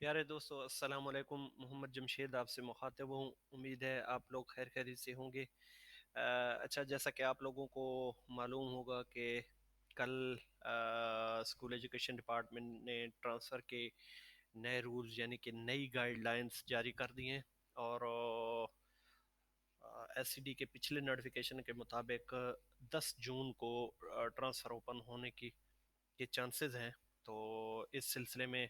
प्यारे दोस्तों, अस्सलाम वालेकुम। मोहम्मद जमशेद आपसे मुखातिब हूँ। उम्मीद है आप लोग खैर खैरियत से होंगे। अच्छा, जैसा कि आप लोगों को मालूम होगा कि कल स्कूल एजुकेशन डिपार्टमेंट ने ट्रांसफ़र के नए रूल्स यानी कि नई गाइडलाइंस जारी कर दी हैं। और एससीडी के पिछले नोटिफिकेशन के मुताबिक 10 जून को ट्रांसफ़र ओपन होने की के चांसेस हैं। तो इस सिलसिले में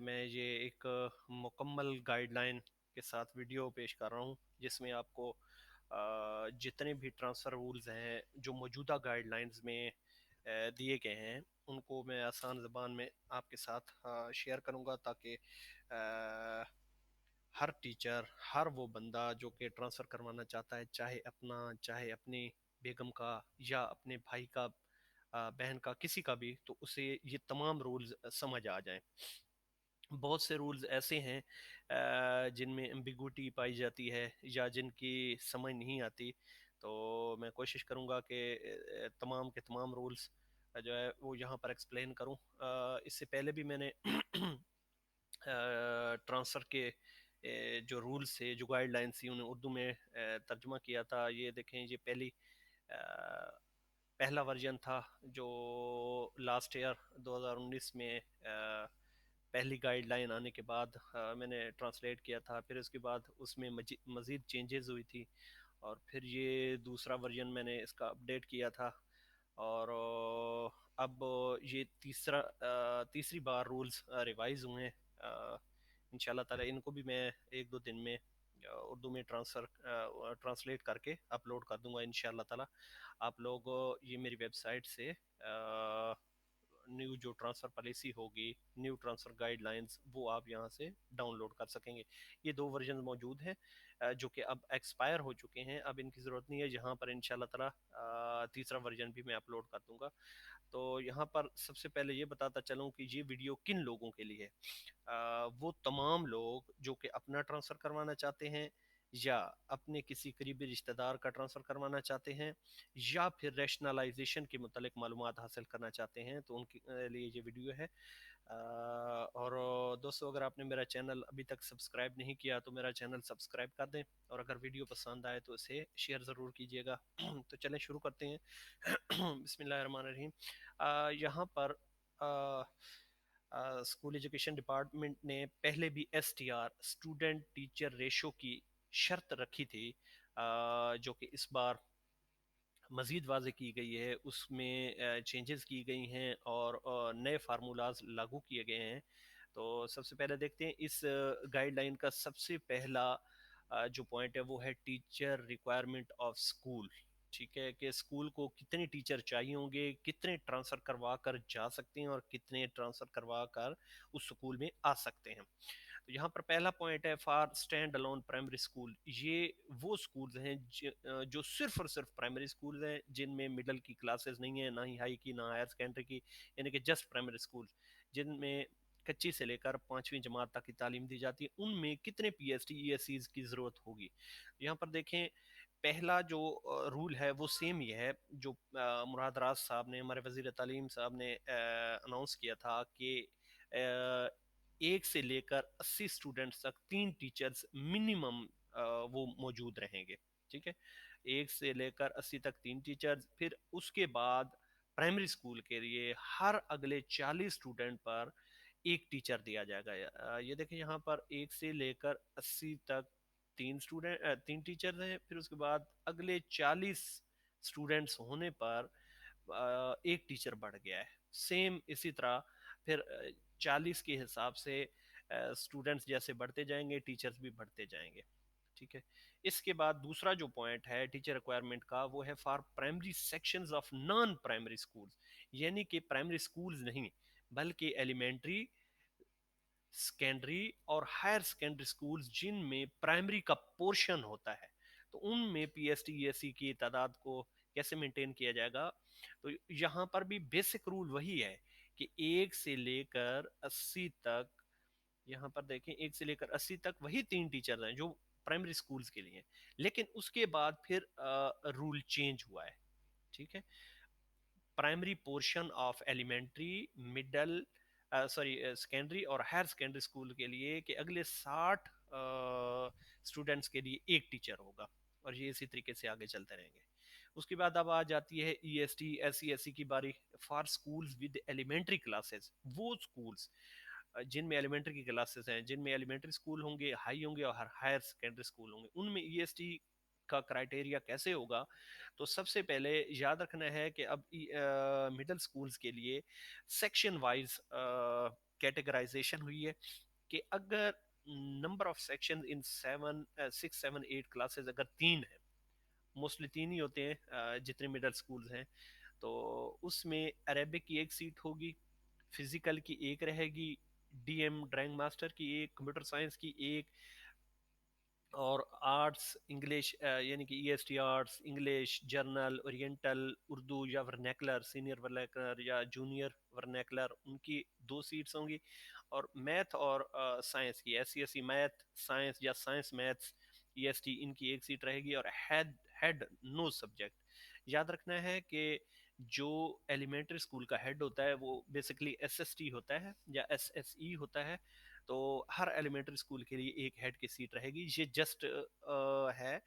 मैं ये एक मुकम्मल गाइडलाइन के साथ वीडियो पेश कर रहा हूँ, जिसमें आपको जितने भी ट्रांसफ़र रूल्स हैं जो मौजूदा गाइडलाइंस में दिए गए हैं, उनको मैं आसान ज़बान में आपके साथ शेयर करूँगा, ताकि हर टीचर, हर वो बंदा जो कि ट्रांसफ़र करवाना चाहता है, चाहे अपना, चाहे अपनी बेगम का या अपने भाई का, बहन का, किसी का भी, तो उसे ये तमाम रूल्स समझ आ जाएं। बहुत से रूल्स ऐसे हैं जिनमें एम्बिगुइटी पाई जाती है या जिनकी समझ नहीं आती। तो मैं कोशिश करूंगा कि तमाम के तमाम रूल्स जो है वो यहाँ पर एक्सप्लेन करूँ। इससे पहले भी मैंने ट्रांसफ़र के जो रूल्स थे, जो गाइडलाइंस थी, उन्हें उर्दू में तर्जुमा किया था। ये देखें, ये पहला वर्जन था जो लास्ट ईयर 2019 में पहली गाइडलाइन आने के बाद मैंने ट्रांसलेट किया था। फिर उसके बाद उसमें मज़ीद चेंजेस हुई थी, और फिर ये दूसरा वर्जन मैंने इसका अपडेट किया था। और अब ये तीसरी बार रूल्स रिवाइज हुए हैं। इंशाल्लाह ताला इनको भी मैं एक दो दिन में उर्दू में ट्रांसलेट करके अपलोड कर दूंगा इंशाल्लाह ताला। आप लोग ये मेरी वेबसाइट से न्यू जो ट्रांसफ़र पॉलिसी होगी, न्यू ट्रांसफ़र गाइडलाइंस, वो आप यहाँ से डाउनलोड कर सकेंगे। ये दो वर्जन मौजूद हैं जो कि अब एक्सपायर हो चुके हैं, अब इनकी ज़रूरत नहीं है। यहाँ पर इंशाल्लाह ताला तीसरा वर्जन भी मैं अपलोड कर दूंगा। तो यहाँ पर सबसे पहले ये बताता चलूँ कि ये वीडियो किन लोगों के लिए है। वो तमाम लोग जो कि अपना ट्रांसफ़र करवाना चाहते हैं, या अपने किसी करीबी रिश्तेदार का ट्रांसफ़र करवाना चाहते हैं, या फिर रैशनलाइजेशन के मुतालिक मालूमात हासिल करना चाहते हैं, तो उनके लिए ये वीडियो है। और दोस्तों, अगर आपने मेरा चैनल अभी तक सब्सक्राइब नहीं किया तो मेरा चैनल सब्सक्राइब कर दें, और अगर वीडियो पसंद आए तो इसे शेयर ज़रूर कीजिएगा। तो चलें शुरू करते हैं। बिस्मिल्लाहिर्रहमानिर्रहीम। यहाँ पर स्कूल एजुकेशन डिपार्टमेंट ने पहले भी एसटीआर, स्टूडेंट टीचर रेशो की शर्त रखी थी, जो कि इस बार मज़ीद वाज़े की गई है। उसमें चेंजेस की गई हैं और नए फार्मूलाज लागू किए गए हैं। तो सबसे पहले देखते हैं इस गाइडलाइन का सबसे पहला जो पॉइंट है वो है टीचर रिक्वायरमेंट ऑफ स्कूल। ठीक है, कि स्कूल को कितने टीचर चाहिए होंगे, कितने ट्रांसफ़र करवा कर जा सकते हैं और कितने ट्रांसफ़र करवा कर उस स्कूल में आ सकते हैं। तो यहाँ पर पहला पॉइंट है for stand alone primary school. ये वो स्कूल्स हैं जो सिर्फ और सिर्फ प्राइमरी स्कूल हैं, जिनमें मिडल की क्लासेस नहीं है, ना ही हाई की, ना हायर सेकेंडरी की, यानी कि जस्ट प्राइमरी स्कूल, जिनमें कच्ची से लेकर 5वीं जमात तक की तालीम दी जाती है। उनमें कितने पीएसटी ईएससीज की ज़रूरत होगी। यहाँ पर देखें, पहला जो रूल है वो सेम ही है जो मुराद राज साहब ने, हमारे वजीर तालीम साहब ने अनाउंस किया था कि 1 से लेकर 80 स्टूडेंट्स तक 3 टीचर्स मिनिमम वो मौजूद रहेंगे। ठीक है, 1 से लेकर 80 तक 3 टीचर्स। फिर उसके बाद प्राइमरी स्कूल के लिए हर अगले 40 स्टूडेंट पर एक टीचर दिया जाएगा। ये देखिए, यहाँ पर 1 से लेकर 80 तक 3 टीचर्स हैं। फिर उसके बाद अगले 40 स्टूडेंट्स होने पर एक टीचर बढ़ गया है। सेम इसी तरह फिर 40 के हिसाब से स्टूडेंट्स जैसे बढ़ते जाएंगे, टीचर्स भी बढ़ते जाएंगे। ठीक है, इसके बाद दूसरा जो पॉइंट है टीचर रिक्वायरमेंट का, वो है for primary sections of non primary schools. यानी कि प्राइमरी स्कूल्स नहीं, बल्कि एलिमेंट्री, सेकेंडरी और हायर सेकेंडरी स्कूल्स जिनमें प्राइमरी का पोर्शन होता है, तो उनमें पीएसटी की तादाद को कैसे मेंटेन किया जाएगा। तो यहाँ पर भी बेसिक रूल वही है कि 1 से लेकर 80 तक, यहाँ पर देखें, 1 से लेकर 80 तक वही 3 टीचर हैं जो प्राइमरी स्कूल्स के लिए। लेकिन उसके बाद फिर रूल चेंज हुआ है। ठीक है, primary portion of elementary, middle sorry secondary और हायर सेकेंडरी स्कूल के लिए कि अगले 60 स्टूडेंट्स के लिए एक टीचर होगा, और ये इसी तरीके से आगे चलते रहेंगे। उसके बाद अब आ जाती है EST SC SE की बारी। For schools with elementary classes, वो स्कूल्स जिनमें एलिमेंट्री की क्लासेस हैं, जिनमें एलिमेंट्री स्कूल होंगे, हाई होंगे और हायर सेकेंडरी स्कूल होंगे, उनमें EST का क्राइटेरिया कैसे होगा। तो सबसे पहले याद रखना है कि अब मिडिल स्कूल्स के लिए सेक्शन वाइज कैटेगराइजेशन हुई है कि अगर number of section in 7 6 7 8 classes अगर 3 है, मोस्टली 3 ही होते हैं जितने मिडिल स्कूल्स हैं, तो उसमें अरेबिक की एक सीट होगी, फिजिकल की एक रहेगी, DM ड्राइंग मास्टर की एक, कंप्यूटर साइंस की एक, और आर्ट्स इंग्लिश यानी कि EST arts English journal oriental Urdu या वर्नैकुलर सीनियर वर्नैकुलर या जूनियर वर्नैकुलर, उनकी 2 सीट्स होंगी। और मैथ और साइंस की SC SE मैथ साइंस या साइंस मैथ्स EST, इनकी एक सीट रहेगी। और हेड हेड नो सब्जेक्ट, याद रखना है कि जो एलिमेंट्री स्कूल का हेड होता है वो बेसिकली SST होता है या SSE होता है। तो हर एलिमेंट्री स्कूल के लिए एक हेड की सीट रहेगी। ये जस्ट है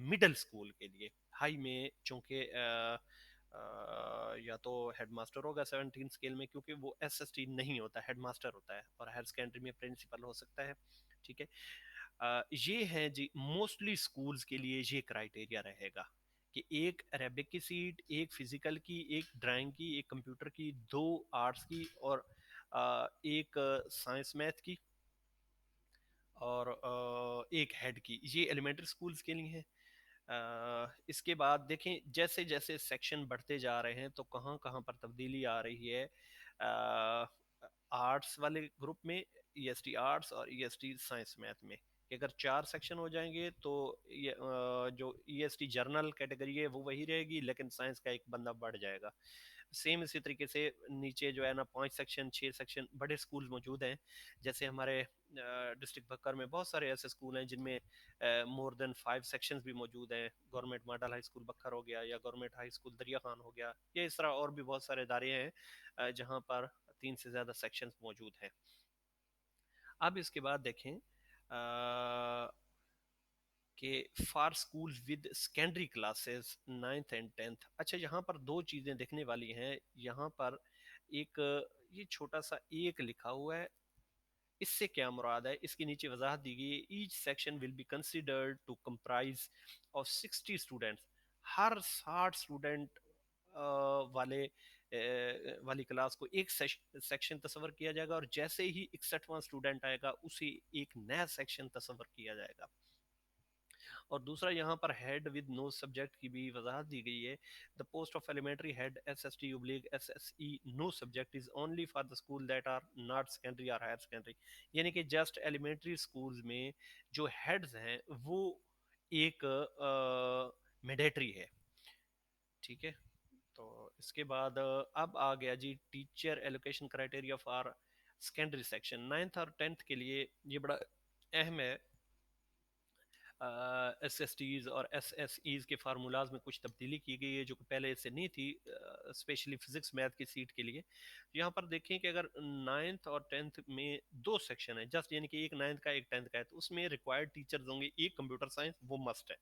मिडिल स्कूल के लिए। हाई में चूंकि या तो हेडमास्टर होगा 17 स्केल में, क्योंकि वो SST नहीं होता, हेडमास्टर होता है, और हायर सेकेंडरी में प्रिंसिपल हो सकता है। ठीक है। ये है जी मोस्टली स्कूल्स के लिए ये क्राइटेरिया रहेगा कि एक अरेबिक की सीट, एक फिजिकल की, एक ड्राइंग की, एक कंप्यूटर की, 2 आर्ट्स की, और एक साइंस मैथ की, और एक हेड की। ये एलिमेंट्री स्कूल्स के लिए है। इसके बाद देखें जैसे जैसे सेक्शन बढ़ते जा रहे हैं तो कहाँ कहाँ पर तब्दीली आ रही है। आर्ट्स वाले ग्रुप में EST आर्ट्स और EST साइंस मैथ में कि अगर 4 सेक्शन हो जाएंगे तो ये जो EST जर्नल कैटेगरी है वो वही रहेगी, लेकिन साइंस का एक बंदा बढ़ जाएगा। सेम इसी तरीके से नीचे जो है ना 5 सेक्शन 6 सेक्शन बड़े स्कूल मौजूद हैं। जैसे हमारे डिस्ट्रिक्ट बक्कर में बहुत सारे ऐसे स्कूल हैं जिनमें मोर देन 5 सेक्शंस भी मौजूद हैं। Government model high school Bakkar हो गया, या गवर्नमेंट हाई स्कूल दरिया खान हो गया, या इस तरह और भी बहुत सारे इदारे हैं जहाँ पर 3 से ज़्यादा सेक्शंस मौजूद हैं। अब इसके बाद देखें कि for school with secondary classes 9th and 10th। अच्छा, यहाँ पर 2 चीज़ें देखने वाली हैं। यहाँ पर एक ये छोटा सा एक लिखा हुआ है, इससे क्या मुराद है, इसके नीचे वजाहत दी गई है। Each section will be considered to comprise of 60 students. हर 60 स्टूडेंट वाले वाली क्लास को एक सेक्शन तस्वर किया जाएगा, और जैसे ही 61वां स्टूडेंट आएगा उसे एक नया सेक्शन तस्वर किया जाएगा। और दूसरा यहाँ पर हेड विद नो सब्जेक्ट की भी वजाहत दी गई है। The post of elementary head SST/SSE no subject is only for the school that are not secondary और हायर सेकेंडरी। यानी कि जस्ट एलिमेंट्री स्कूल्स में जो हेड्स हैं वो एक मैंडेटरी है। ठीक है। तो इसके बाद अब आ गया जी teacher allocation criteria for secondary section 9th और 10th के लिए। ये बड़ा अहम है। SSTs और SSEs के फार्मूलाज में कुछ तब्दीली की गई है जो कि पहले इससे नहीं थी, स्पेशली फिजिक्स मैथ की सीट के लिए। यहाँ पर देखें कि अगर 9th और 10th में 2 सेक्शन है जस्ट, यानी कि एक 9th का एक 10th का है, तो उसमें रिक्वायर्ड टीचर्स होंगे एक कंप्यूटर साइंस, वो मस्ट है,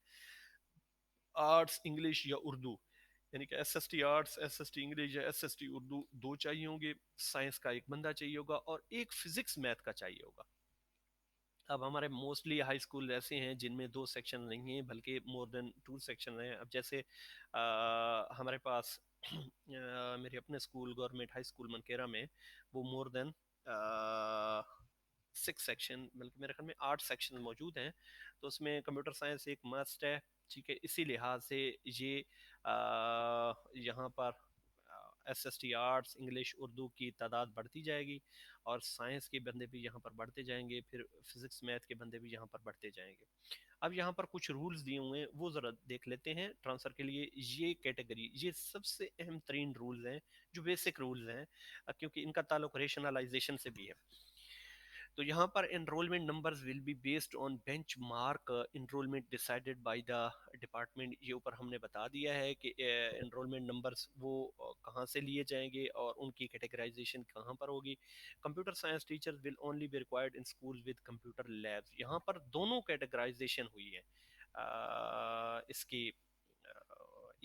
आर्ट्स इंग्लिश या उर्दू, यानी कि SST आर्ट्स SST इंग्लिश या SST उर्दू 2 चाहिए होंगे, साइंस का एक बंदा चाहिए होगा, और एक फिजिक्स मैथ का चाहिए होगा। अब हमारे मोस्टली हाई स्कूल ऐसे हैं जिनमें 2 सेक्शन नहीं हैं बल्कि मोर देन 2 सेक्शन हैं। अब जैसे हमारे पास मेरे अपने स्कूल गवर्नमेंट हाई स्कूल मनकेरा में वो मोर देन 6 सेक्शन, बल्कि मेरे ख्याल में 8 सेक्शन मौजूद हैं। तो उसमें कंप्यूटर साइंस एक मस्ट है। ठीक है, इसी लिहाज से ये यहाँ पर SST आर्ट्स इंग्लिश उर्दू की तादाद बढ़ती जाएगी, और साइंस के बंदे भी यहाँ पर बढ़ते जाएंगे, फिर फिजिक्स मैथ के बंदे भी यहाँ पर बढ़ते जाएंगे। अब यहाँ पर कुछ रूल्स दिए हुए हैं वो ज़रा देख लेते हैं ट्रांसफ़र के लिए। ये कैटेगरी, ये सबसे अहम तरीन रूल्स हैं जो बेसिक रूल्स हैं, क्योंकि इनका ताल्लुक रेशनलाइजेशन से भी है। तो यहाँ पर enrolment numbers will be based on benchmark enrolment decided by the department. ये ऊपर हमने बता दिया है कि एनरोलमेंट नंबर्स वो कहाँ से लिए जाएंगे और उनकी कैटेगराइजेशन कहाँ पर होगी। Computer science teachers will only be required in school with computer labs. यहाँ पर दोनों कैटेगराइजेशन हुई है इसकी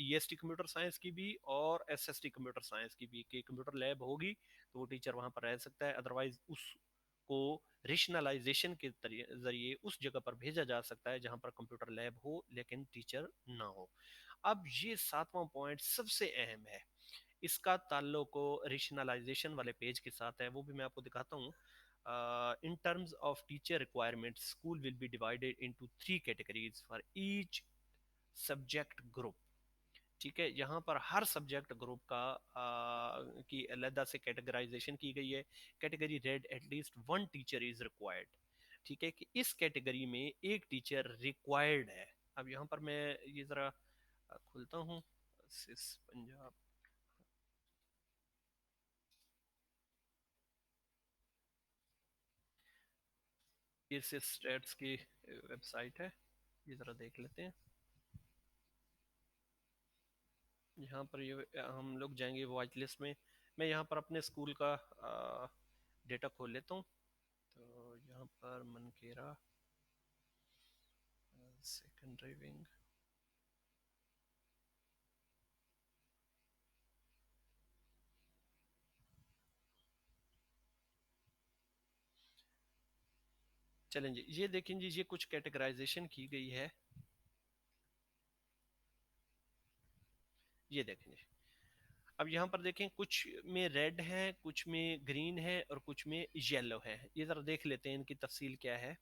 ईएसटी कंप्यूटर साइंस की भी और एसएसटी कंप्यूटर साइंस की भी, कि कंप्यूटर लैब होगी तो वो टीचर वहां पर रह सकता है, अदरवाइज उसको रेशनलाइजेशन के जरिए उस जगह पर भेजा जा सकता है जहां पर कंप्यूटर लैब हो लेकिन टीचर ना हो। अब ये सातवां पॉइंट सबसे अहम है, इसका ताल्लुक रेशनलाइजेशन वाले पेज के साथ है, वो भी मैं आपको दिखाता हूँ। In terms of teacher requirements, school will be divided into three categories for each subject group। ठीक है, यहाँ पर हर सब्जेक्ट ग्रुप का की अलग से कैटेगराइजेशन की गई है। Category red at least one teacher is required. ठीक है, कि इस कैटेगरी में एक टीचर रिक्वायर्ड है। अब यहाँ पर मैं ये जरा खुलता हूँ सिस पंजाब, ये सिस स्टेट्स की वेबसाइट है, ये जरा देख लेते हैं। यहाँ पर ये हम लोग जाएंगे वॉच लिस्ट में। मैं यहाँ पर अपने स्कूल का डेटा खोल लेता हूँ। तो यहाँ पर मनकेरा सेकेंडरी विंग, चलें जी, ये देखें जी, ये कुछ कैटेगराइजेशन की गई है। ये देखें जी, अब यहाँ पर देखें कुछ में रेड है, कुछ में ग्रीन है और कुछ में येलो है। ये जरा देख लेते हैं इनकी तफसील क्या है।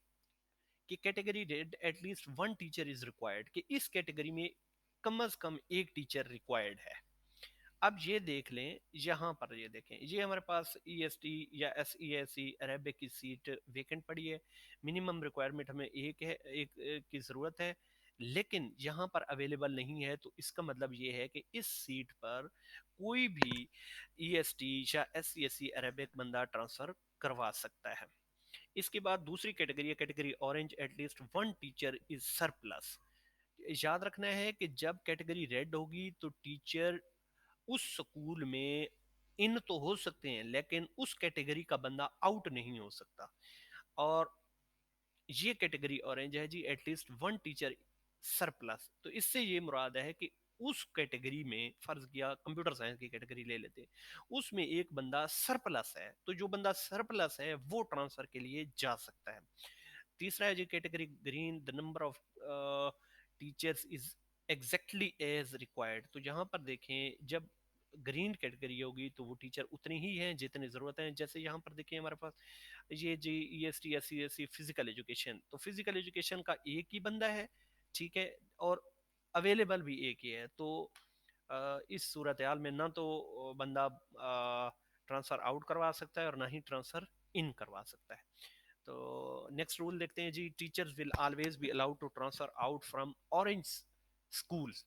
कि category red at least one teacher is required, कि इस कैटेगरी में कम अज कम एक टीचर रिक्वायर्ड है। अब ये देख लें, यहाँ पर ये देखें, ये हमारे पास ईएसटी या एसईएसई अरेबिक की सीट वेकेंट पड़ी है। मिनिमम रिक्वायरमेंट हमें एक है, एक की ज़रूरत है, लेकिन यहाँ पर अवेलेबल नहीं है। तो इसका मतलब ये है कि इस सीट पर कोई भी ईएसटी या एसईएसई अरेबिक बंदा ट्रांसफ़र करवा सकता है। इसके बाद दूसरी कैटेगरी है category orange, at least one teacher is surplus. याद रखना है कि जब कैटेगरी रेड होगी तो टीचर उस स्कूल में इन तो हो सकते हैं लेकिन उस कैटेगरी का बंदा आउट नहीं हो सकता। और ये कैटेगरी ऑरेंज है जी, एटलीस्ट वन टीचर सरप्लस। तो इससे ये मुराद है कि उस कैटेगरी में फर्ज किया कंप्यूटर साइंस की कैटेगरी ले लेते हैं, उसमें एक बंदा सरप्लस है, तो जो बंदा सरप्लस है वो ट्रांसफर के लिए जा सकता है। तीसरा है जी category green, the number of teachers is exactly as required. तो यहाँ पर देखें, जब ग्रीन कैटेगरी होगी तो वो टीचर उतनी ही हैं जितनी ज़रूरत है। जैसे यहाँ पर देखिए हमारे पास ये जी E S T S C S C physical education, तो फिजिकल एजुकेशन का एक ही बंदा है, ठीक है, और अवेलेबल भी एक ही है। तो इस सूरत हाल में ना तो बंदा ट्रांसफ़र आउट करवा सकता है और ना ही ट्रांसफ़र इन करवा सकता है। तो नेक्स्ट रूल देखते हैं जी, teachers will always be allowed to transfer out from orange schools.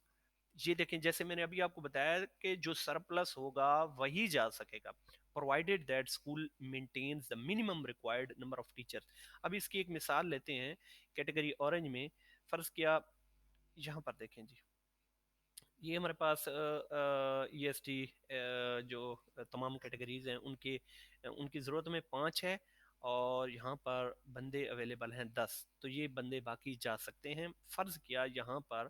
ये देखें, जैसे मैंने अभी आपको बताया कि जो सरप्लस होगा वही जा सकेगा, provided that school maintains the minimum required number of teachers. अब इसकी एक मिसाल लेते हैं कैटेगरी ऑरेंज में। फर्ज किया, यहाँ पर देखें जी, ये हमारे पास ई एस टी जो तमाम कैटेगरीज हैं उनके उनकी ज़रूरत में पाँच है और यहाँ पर बंदे अवेलेबल हैं 10। तो ये बंदे बाकी जा सकते हैं। फ़र्ज़ किया यहाँ पर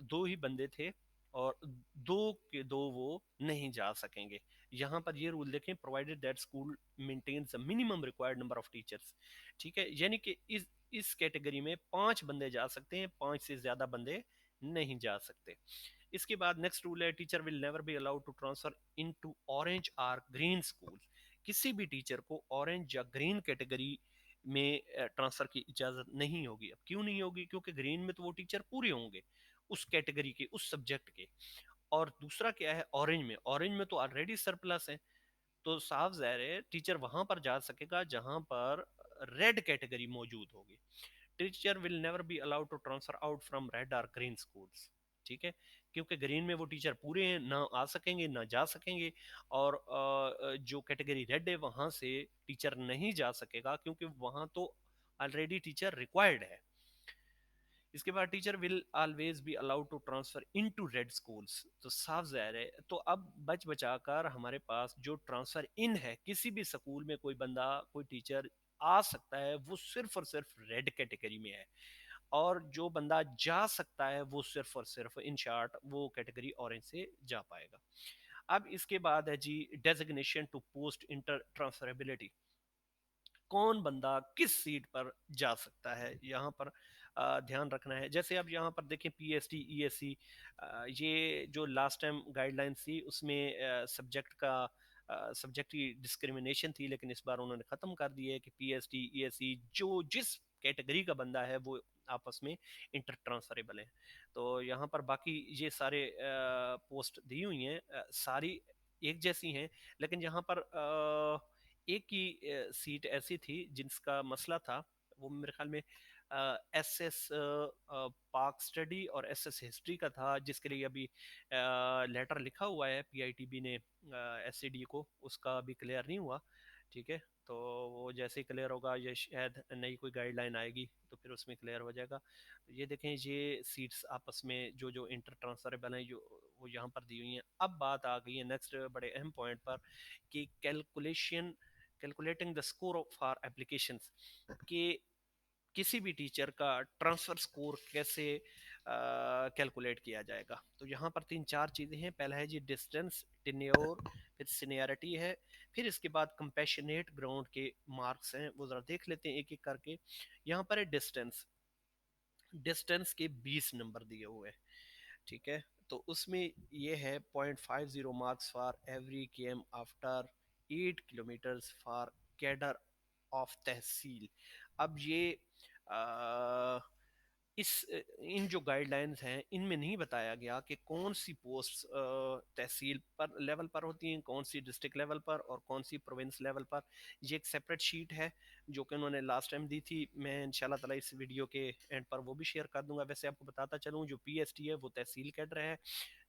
दो ही बंदे थे और दो के दो वो नहीं जा सकेंगे। यहाँ पर ये रूल देखें, provided that school maintains the minimum required number of teachers. ठीक है, यानी कि इस कैटेगरी में पाँच बंदे जा सकते हैं, पाँच से ज़्यादा बंदे नहीं जा सकते। इसके बाद नेक्स्ट रूल है, teacher will never be allowed to transfer into orange और ग्रीन स्कूल। किसी भी टीचर को ऑरेंज या ग्रीन कैटेगरी में ट्रांसफर की इजाजत नहीं होगी। अब क्यों नहीं होगी? क्योंकि ग्रीन में तो वो टीचर पूरे होंगे उस कैटेगरी के, उस सब्जेक्ट के। और दूसरा क्या है, ऑरेंज में, ऑरेंज में तो ऑलरेडी सरप्लस है, तो साफ जाहिर है टीचर वहां पर जा सकेगा जहां पर रेड कैटेगरी मौजूद होगी। Teacher will never be allowed to transfer out from red और ग्रीन स्कूल्स। ठीक है, क्योंकि ग्रीन में वो टीचर पूरे हैं, ना आ सकेंगे ना जा सकेंगे, और जो कैटेगरी रेड है वहाँ से टीचर नहीं जा सकेगा क्योंकि वहाँ तो ऑलरेडी टीचर रिक्वायर्ड है। इसके बाद teacher will always be allowed to transfer into red schools, तो साफ जाहिर है, तो अब बच बचाकर हमारे पास जो ट्रांसफर इन है, किसी भी स्कूल में कोई बंदा कोई टीचर आ सकता है वो सिर्फ और सिर्फ रेड कैटेगरी में है, और जो बंदा जा सकता है वो सिर्फ और सिर्फ इन शॉर्ट वो कैटेगरी ऑरेंज से जा पाएगा। अब इसके बाद है जी designation to post inter transferability, कौन बंदा किस सीट पर जा सकता है, यहाँ पर ध्यान रखना है। जैसे अब यहाँ पर देखें पीएसटी ईएससी, ये जो लास्ट टाइम गाइडलाइंस थी उसमें सब्जेक्ट का सब्जेक्ट की डिस्क्रिमिनेशन थी, लेकिन इस बार उन्होंने ख़त्म कर दिया है कि पीएसटी ईएससी जो जिस कैटेगरी का बंदा है वो आपस में इंटर ट्रांसफरेबल है। तो यहाँ पर बाकी ये सारे पोस्ट दी हुई हैं, सारी एक जैसी हैं, लेकिन यहाँ पर एक ही सीट ऐसी थी जिसका मसला था, वो मेरे ख्याल में एस एस पाक स्टडी और एस एस हिस्ट्री का था, जिसके लिए अभी लेटर लिखा हुआ है पीआईटीबी ने एस सी डी को, उसका अभी क्लियर नहीं हुआ। ठीक है, तो वो जैसे ही क्लियर होगा, ये शायद नई कोई गाइडलाइन आएगी तो फिर उसमें क्लियर हो जाएगा। ये देखें, ये सीट्स आपस में जो जो इंटर ट्रांसफरेबल हैं जो वो यहाँ पर दी हुई हैं। अब बात आ गई है नेक्स्ट बड़े अहम पॉइंट पर कि calculating the score for applications, कि किसी भी टीचर का ट्रांसफर स्कोर कैसे कैलकुलेट किया जाएगा। तो यहाँ पर तीन चार चीज़ें हैं। पहला है जी डिस्टेंस, टेन्योर, फिर सीनियरिटी है, फिर इसके बाद कंपैशनेट ग्राउंड के मार्क्स हैं, वो ज़रा देख लेते हैं एक एक करके। यहाँ पर है डिस्टेंस, डिस्टेंस के 20 नंबर दिए हुए हैं। ठीक है, तो उसमें ये है 0.50 marks for every K M after 8 kilometers for cadre of tehsil. अब ये आ, इस इन जो गाइडलाइंस हैं इनमें नहीं बताया गया कि कौन सी पोस्ट तहसील पर लेवल पर होती हैं, कौन सी डिस्ट्रिक्ट लेवल पर और कौन सी प्रोविंस लेवल पर। ये एक सेपरेट शीट है जो कि उन्होंने लास्ट टाइम दी थी, मैं इंशाल्लाह ताला इस वीडियो के एंड पर वो भी शेयर कर दूंगा। वैसे आपको बताता चलूँ, जो पीएसटी है वो तहसील कैडर है,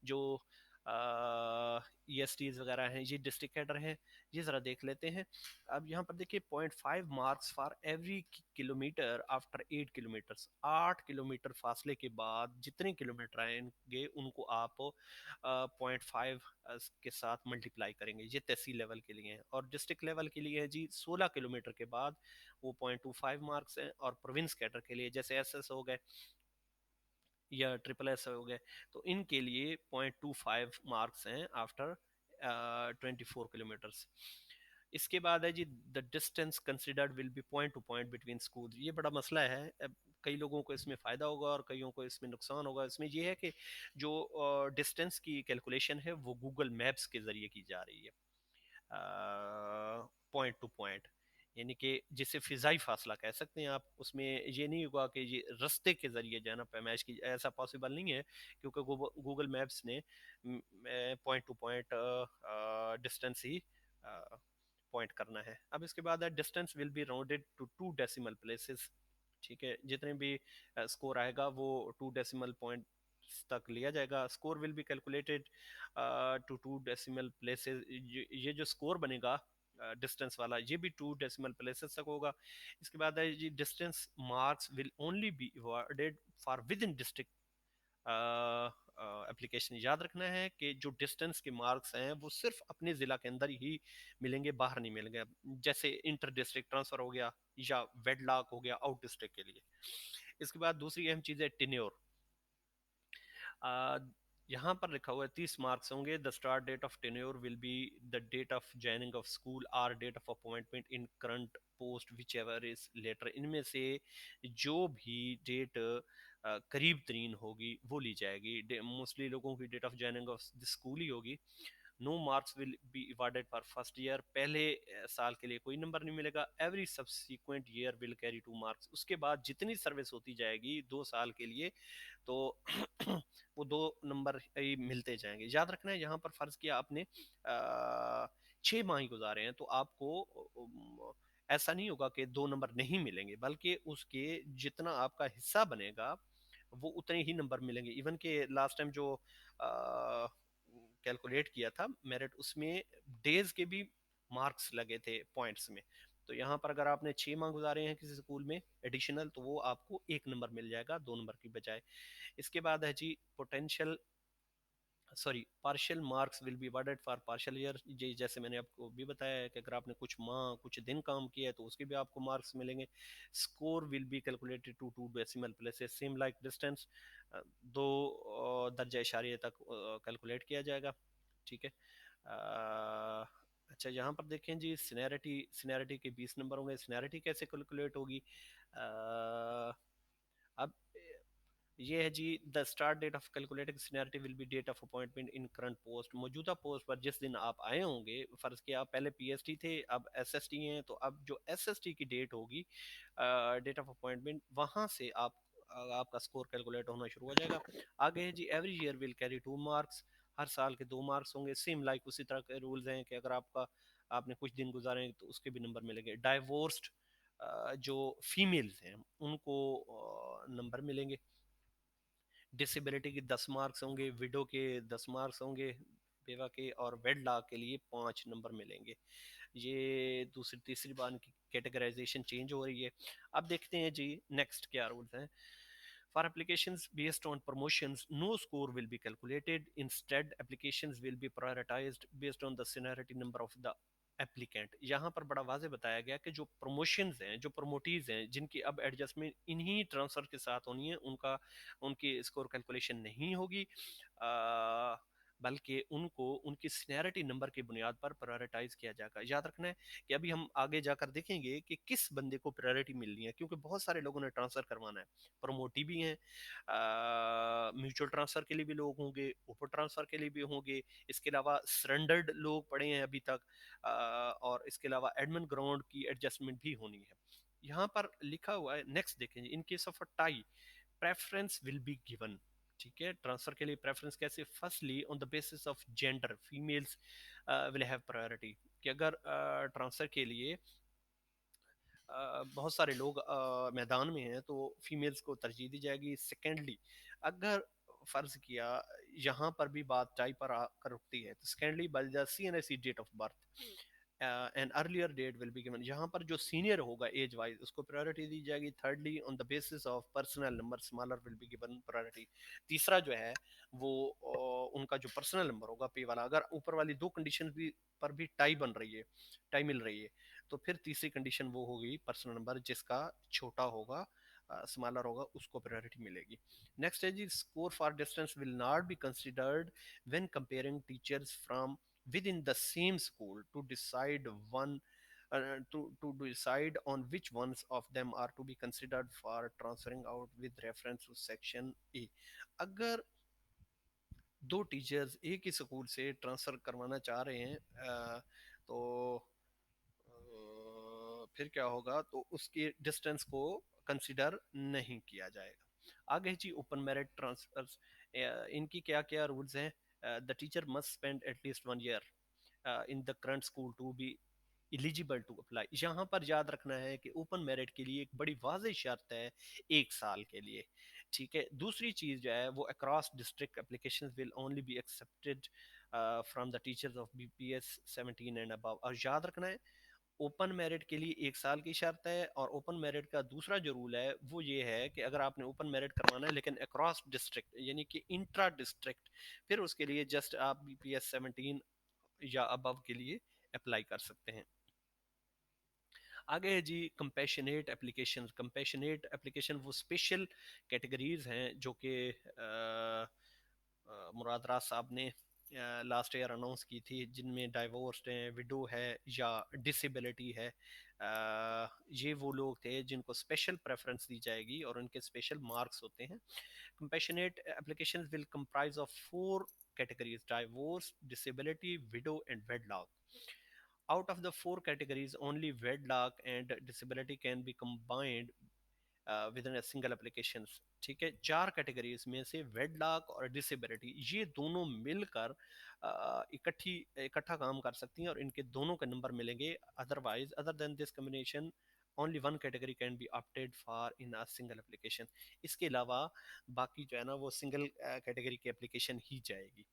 जो ई एस टीज वगैरह हैं ये डिस्ट्रिक्ट कैडर हैं। ये ज़रा देख लेते हैं। अब यहाँ पर देखिए 0.5 marks for every kilometre after 8 kilometres, 8 kilometre फासले के बाद जितने किलोमीटर आएंगे उनको आप 0.5 के साथ मल्टीप्लाई करेंगे। ये तहसील लेवल के लिए हैं, और डिस्ट्रिक्ट लेवल के लिए है जी 16 किलोमीटर के बाद वो 0.25 मार्क्स हैं, और प्रोविंस कैडर के लिए जैसे एस एस हो गए या ट्रिपल एस हो गए तो इनके लिए 0.25 मार्क्स हैं आफ्टर 24 किलोमीटर्स। इसके बाद है जी the distance considered will be point to point between school. ये बड़ा मसला है, अब कई लोगों को इसमें फ़ायदा होगा और कईयों को इसमें नुकसान होगा। इसमें यह है कि जो डिस्टेंस की कैलकुलेशन है वो गूगल मैप्स के ज़रिए की जा रही है, पॉइंट टू पॉइंट, यानी कि जिसे फ़िज़ाई फासला कह सकते हैं आप। उसमें ये नहीं होगा कि ये रास्ते के ज़रिए जाना पैमाइश की, ऐसा पॉसिबल नहीं है, क्योंकि गूगल मैप्स ने पॉइंट टू पॉइंट डिस्टेंस ही पॉइंट करना है। अब इसके बाद है distance will be rounded to 2 decimal places. ठीक है, जितने भी स्कोर आएगा वो 2 डेसिमल पॉइंट तक लिया जाएगा। Score will be calculated to 2 decimal places. ये जो स्कोर बनेगा डिस्टेंस वाला ये भी 2 डेसिमल प्लेसेस तक होगा। इसके बाद है जी distance marks will only be awarded for within district application. याद रखना है कि जो डिस्टेंस के मार्क्स हैं वो सिर्फ अपने ज़िला के अंदर ही मिलेंगे, बाहर नहीं मिलेंगे। जैसे इंटर डिस्ट्रिक्ट ट्रांसफ़र हो गया या वेडलॉक हो गया आउट डिस्ट्रिक्ट के लिए। इसके बाद दूसरी अहम चीज़ है टेन्योर। यहाँ पर लिखा हुआ है 30 मार्क्स होंगे। The start date of tenure will be the date of joining of school और date of appointment in current post whichever is later. इनमें से जो भी डेट करीब तरीन होगी वो ली जाएगी। मोस्टली लोगों की date of joining of the school ही होगी। No marks will be awarded for first year. पहले साल के लिए कोई नंबर नहीं मिलेगा। Every subsequent year will carry 2 marks. उसके बाद जितनी सर्विस होती जाएगी 2 साल के लिए तो वो 2 नंबर ही मिलते जाएंगे। याद रखना है, यहाँ पर फर्ज किया आपने 6 माह ही गुजारे हैं तो आपको ऐसा नहीं होगा कि 2 नंबर नहीं मिलेंगे, बल्कि उसके जितना आपका हिस्सा बनेगा वो उतने ही नंबर मिलेंगे। इवन के लास्ट टाइम जो कैलकुलेट किया था मेरिट, उसमें डेज के भी मार्क्स लगे थे पॉइंट्स में। तो यहाँ पर अगर आपने 6 माह गुजारे हैं किसी स्कूल में एडिशनल, तो वो आपको 1 नंबर मिल जाएगा 2 नंबर की बजाय। इसके बाद है जी potential, sorry, partial marks will be awarded for partial year. जी जैसे मैंने आपको भी बताया है कि अगर आपने कुछ माह कुछ दिन काम किया है तो उसके भी आपको मार्क्स मिलेंगे। Score will be calculated to 2 decimal places same like distance, 2 दर्जा इशारे तक कैलकुलेट किया जाएगा। ठीक है। अच्छा यहाँ पर देखें जी सिनेरिटी, सिनेरिटी के 20 नंबर होंगे। सिनेरिटी कैसे कैलकुलेट होगी? अब ये है जी, the start date of calculating seniority will be date of appointment in current post. मौजूदा पोस्ट पर जिस दिन आप आए होंगे, फर्ज किया आप पहले पीएसटी थे अब एसएसटी हैं, तो अब जो एसएसटी की डेट होगी, डेट ऑफ अपॉइंटमेंट, वहां से आप आपका स्कोर कैलकुलेट होना शुरू हो जाएगा। आगे है जी every year will carry 2 marks, हर साल के 2 मार्क्स होंगे। सेम लाइक उसी तरह के रूल्स हैं कि अगर आपका आपने कुछ दिन गुजारे हैं तो उसके भी नंबर मिलेंगे। डाइवोर्स्ड जो फीमेल्स हैं उनको नंबर मिलेंगे। डिसेबिलिटी के 10 मार्क्स होंगे, विडो के 10 मार्क्स होंगे बेवा के, और वेडलॉक के लिए 5 नंबर मिलेंगे। ये दूसरी तीसरी बार की कैटेगराइजेशन चेंज हो रही है। अब देखते हैं जी नेक्स्ट क्या रूल्स हैं। For applications based on promotions, no score will be calculated. Instead, applications will be prioritized based on the seniority number of the applicant. यहाँ पर बड़ा वाजे बताया गया कि जो प्रमोशंस हैं, जो प्रमोटीज हैं, जिनकी अब एडजस्टमेंट इन्हीं ट्रांसफर के साथ होनी है, उनका उनकी स्कोर कैलकुलेशन नहीं होगी, बल्कि उनको उनकी सीनियरिटी नंबर की बुनियाद पर प्रायोरिटाइज किया जाएगा। याद रखना है कि अभी हम आगे जाकर देखेंगे कि किस बंदे को प्रायोरिटी मिलनी है, क्योंकि बहुत सारे लोगों ने ट्रांसफर करवाना है। प्रमोटी भी हैं, म्यूचुअल ट्रांसफर के लिए भी लोग होंगे, ओपन ट्रांसफर के लिए भी होंगे, इसके अलावा सरेंडर्ड लोग पड़े हैं अभी तक, और इसके अलावा एडमिन ग्राउंड की एडजस्टमेंट भी होनी है। यहाँ पर लिखा हुआ है, नेक्स्ट देखेंगे, in case of a tie preference will be given. ठीक है, ट्रांसफर के लिए प्रेफरेंस कैसे? Firstly on the basis of gender, females will have priority. कि अगर ट्रांसफर के लिए बहुत सारे लोग मैदान में हैं तो फीमेल्स को तरजीह दी जाएगी। सेकेंडली, अगर फर्ज किया यहाँ पर भी बात टाई पर आकर रुकती है, तो secondly by the CNSE date of birth an earlier date will be given. यहाँ पर जो सीनियर होगा एज वाइज उसको प्रायोरिटी दी जाएगी। Thirdly, on the basis of personal number smaller will be given priority. तीसरा जो है वो उनका जो पर्सनल नंबर होगा पे वाला, अगर ऊपर वाली दो कंडीशन भी पर भी टाई बन रही है, टाई मिल रही है, तो फिर तीसरी कंडीशन वो होगी पर्सनल नंबर जिसका छोटा होगा, स्मॉलर होगा, उसको प्रायोरिटी मिलेगी। नेक्स्ट है जी, score for distance will not be considered when comparing teachers from within the same school to decide one to decide on which ones of them are to be considered for transferring out with reference to section A। अगर दो teachers एक ही school से transfer करवाना चाह रहे हैं, तो फिर क्या होगा, तो उसके डिस्टेंस को कंसिडर नहीं किया जाएगा। आगे जी ओपन मेरिट ट्रांसफर्स, इनकी क्या क्या रूल्स हैं? The teacher must spend at least 1 year in the current school to be eligible to apply. यहाँ पर याद रखना है कि ओपन मेरिट के लिए एक बड़ी वाज़ेह शर्त है 1 साल के लिए। ठीक है। दूसरी चीज़ जो है वो across district application will only be accepted from the teachers of BPS 17 and above. और याद रखना है ओपन मेरिट के लिए 1 साल की शर्त है, और ओपन मेरिट का दूसरा जो रूल है वो ये है कि अगर आपने ओपन मेरिट करवाना है लेकिन अक्रॉस डिस्ट्रिक्ट यानी कि इंट्रा डिस्ट्रिक्ट, फिर उसके लिए जस्ट आप BPS 17 या अबव के लिए अप्लाई कर सकते हैं। आगे है जी कंपैशनेट एप्लीकेशन। कंपैशनेट एप्लीकेशन वो स्पेशल कैटेगरीज हैं जो कि मुराद राज साहब ने लास्ट ईयर अनाउंस की थी, जिनमें डाइवोर्स्ड हैं, विडो है या डिसेबिलिटी है। ये वो लोग थे जिनको स्पेशल प्रेफरेंस दी जाएगी और उनके स्पेशल मार्क्स होते हैं। Compassionate application will comprise of 4 categories: divorce, disability, widow and wedlock. Out of the 4 categories, only wedlock and disability can be combined with in a single application. ठीक है, 4 categories में से wedlock और disability ये दोनों मिलकर इकट्ठा काम कर सकती हैं और इनके दोनों के नंबर मिलेंगे। Otherwise other than this combination only one category can be opted for in a single application. इसके अलावा बाकी जो है ना वो सिंगल कैटेगरी की एप्लीकेशन ही जाएगी।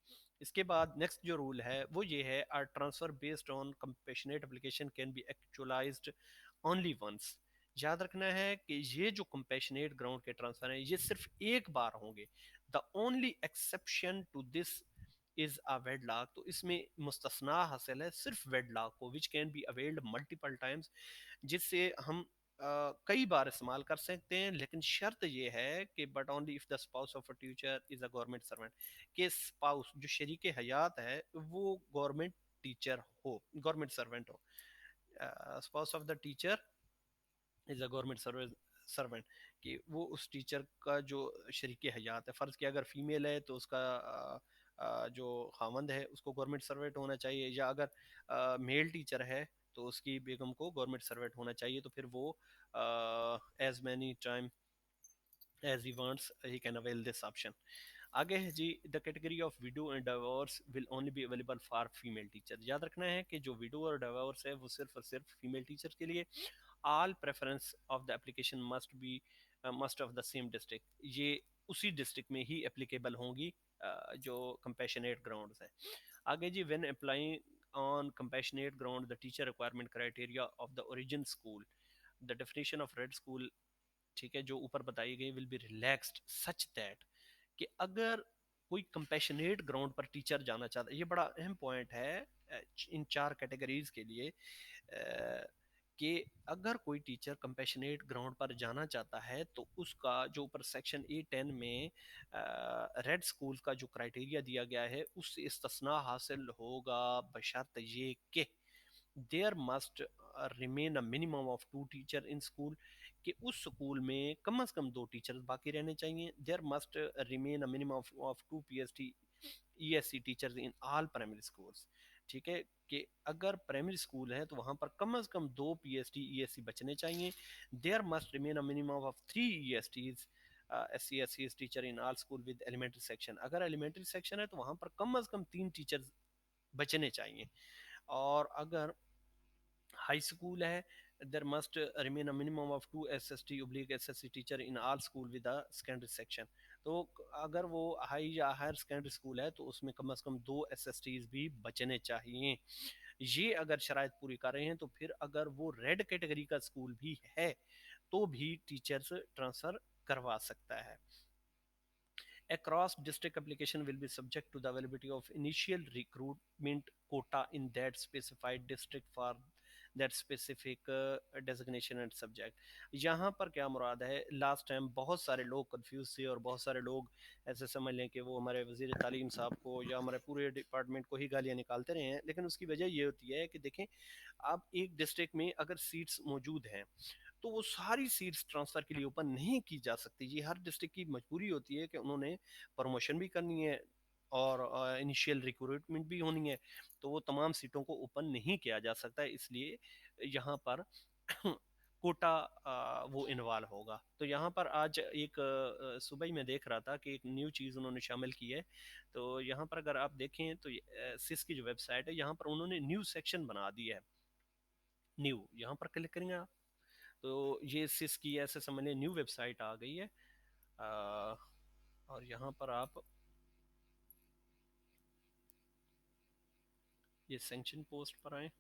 इसके बाद नेक्स्ट जो रूल है वो ये है, are transfer based on compassionate application can be actualised only once. याद रखना है कि ये जो कंपेशनेट ग्राउंड के ट्रांसफर हैं ये सिर्फ एक बार होंगे। The only exception to this is a wedlock. तो इसमें मुस्तस्ना हासिल है सिर्फ वेडलॉक को, which can be availed multiple times, जिससे हम कई बार इस्तेमाल कर सकते हैं, लेकिन शर्त ये है कि but only if the spouse of a teacher is a government servant, कि स्पाउस जो शरीक हयात है वो गवर्नमेंट टीचर हो, गवर्नमेंट सर्वेंट हो। Spouse of the teacher is a government servant, कि वो उस टीचर का जो शरीक हयात है, फ़र्ज़ किया अगर फीमेल है तो उसका जो खामंद है उसको गवर्नमेंट सर्वेंट होना चाहिए, या अगर मेल टीचर है तो उसकी बेगम को गवर्नमेंट सर्वेंट होना चाहिए। तो फिर वो as many time as he wants he can avail this option. आगे है जी, the category of widow and divorce will only be available for female teacher. याद रखना है कि जो विडो और डाइवोर्स है वो सिर्फ और सिर्फ फीमेल टीचर के लिए। All preference of the application must of the same district, ये उसी डिस्ट्रिक्ट में ही एप्लीकेबल होंगी जो कंपैशनेट ग्राउंड्स हैं। आगे जी, when applying on compassionate ground the teacher requirement criteria of the origin school, the definition of red school, ठीक है, जो ऊपर बताई गई, will be relaxed such that, कि अगर कोई कंपैशनेट ग्राउंड पर टीचर जाना चाहता है, ये बड़ा अहम पॉइंट है इन चार कैटेगरीज के लिए, कि अगर कोई टीचर कंपैशनेट ग्राउंड पर जाना चाहता है तो उसका जो ऊपर सेक्शन A10 में रेड स्कूल का जो क्राइटेरिया दिया गया है उससे इस्तिस्ना हासिल होगा, बशर्त ये कि there must remain a minimum of 2 teacher in school, कि उस स्कूल में कम से कम 2 टीचर बाकी रहने चाहिए। There must remain a minimum of 2 PST ESC teachers in all primary schools. ठीक है, कि अगर प्राइमरी स्कूल है तो वहाँ पर कम से कम 2 PST ESC बचने चाहिए। There must remain a minimum of 3 ESTs SC teacher in all school with elementary section. अगर एलिमेंट्री सेक्शन है तो वहाँ पर कम से कम 3 टीचर बचने चाहिए। और अगर हाई स्कूल है, there must remain a minimum of 2 SST/SSC teacher in all school with a secondary section. तो अगर वो हाई या हायर सेकेंडरी स्कूल है तो उसमें कम से कम 2 SSTs भी बचने चाहिए। ये अगर शराइत पूरी कर रहे हैं तो फिर अगर वो रेड कैटेगरी का स्कूल भी है तो भी टीचर्स ट्रांसफ़र करवा सकता है। Across district application will be subject to the availability of initial recruitment quota in that specified district for that specific designation and subject। यहाँ पर क्या मुराद है, लास्ट टाइम बहुत सारे लोग कंफ्यूज थे और बहुत सारे लोग ऐसे समझ लें कि वो हमारे वजीर तालीम साहब को या हमारे पूरे डिपार्टमेंट को ही गालियाँ निकालते रहे हैं, लेकिन उसकी वजह ये होती है कि देखें, आप एक डिस्ट्रिक्ट में अगर सीट्स मौजूद हैं तो वो सारी सीट्स ट्रांसफ़र के लिए ओपन नहीं की जा सकती। ये हर डिस्ट्रिक्ट की मजबूरी होती है कि उन्होंने प्रमोशन भी करनी है और इनिशियल रिक्रूटमेंट भी होनी है, तो वो तमाम सीटों को ओपन नहीं किया जा सकता है, इसलिए यहाँ पर कोटा वो इन्वॉल्व होगा। तो यहाँ पर आज एक सुबह ही मैं देख रहा था कि एक न्यू चीज़ उन्होंने शामिल की है। तो यहाँ पर अगर आप देखें तो सिस की जो वेबसाइट है यहाँ पर उन्होंने न्यू सेक्शन बना दिया है। न्यू यहाँ पर क्लिक करेंगे आप तो ये सिस की ऐसे समझ लें न्यू वेबसाइट आ गई है। आ, और यहाँ पर आप ये सेंक्शन पोस्ट पर आए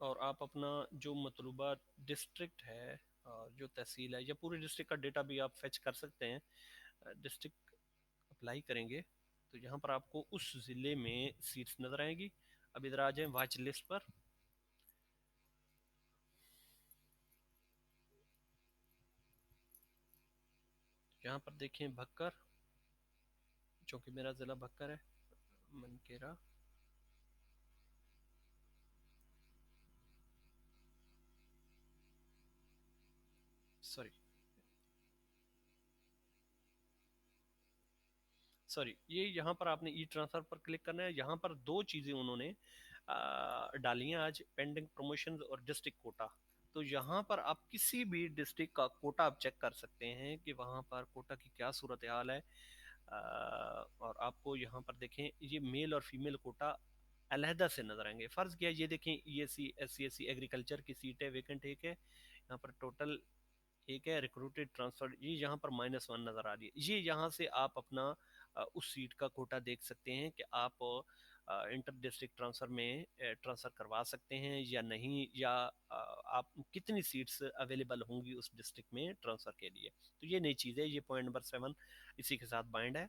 और आप अपना जो मतलूबा डिस्ट्रिक्ट है और जो तहसील है या पूरे डिस्ट्रिक्ट का डेटा भी आप फेच कर सकते हैं। डिस्ट्रिक्ट अप्लाई करेंगे तो यहाँ पर आपको उस ज़िले में सीट्स नज़र आएंगी। अब इधर आ जाएं वॉच लिस्ट पर। यहाँ पर देखें भक्कर, जो कि मेरा ज़िला भक्कर है, मनकेरा, सॉरी सॉरी, ये यहाँ पर आपने ई ट्रांसफ़र पर क्लिक करना है। यहाँ पर दो चीज़ें उन्होंने डाली हैं आज, पेंडिंग प्रमोशंस और डिस्ट्रिक्ट कोटा। तो यहाँ पर आप किसी भी डिस्ट्रिक्ट का कोटा आप चेक कर सकते हैं कि वहाँ पर कोटा की क्या सूरत हाल है। और आपको यहाँ पर देखें ये मेल और फीमेल कोटा अलहदा से नजर आएंगे। फर्ज किया ये देखें, ESC SC SC एग्रीकल्चर की सीट है, वेकेंट एक है, यहाँ पर टोटल एक है, रिक्रूटेड ट्रांसफर, ये यहाँ पर -1 नजर आ रही है। ये यहाँ से आप अपना उस सीट का कोटा देख सकते हैं कि आप इंटर डिस्ट्रिक्ट ट्रांसफर में ट्रांसफर करवा सकते हैं या नहीं, या आप कितनी सीट्स अवेलेबल होंगी उस डिस्ट्रिक्ट में ट्रांसफर के लिए। तो ये नई चीज़ है, ये पॉइंट नंबर 7 इसी के साथ बाइंड है।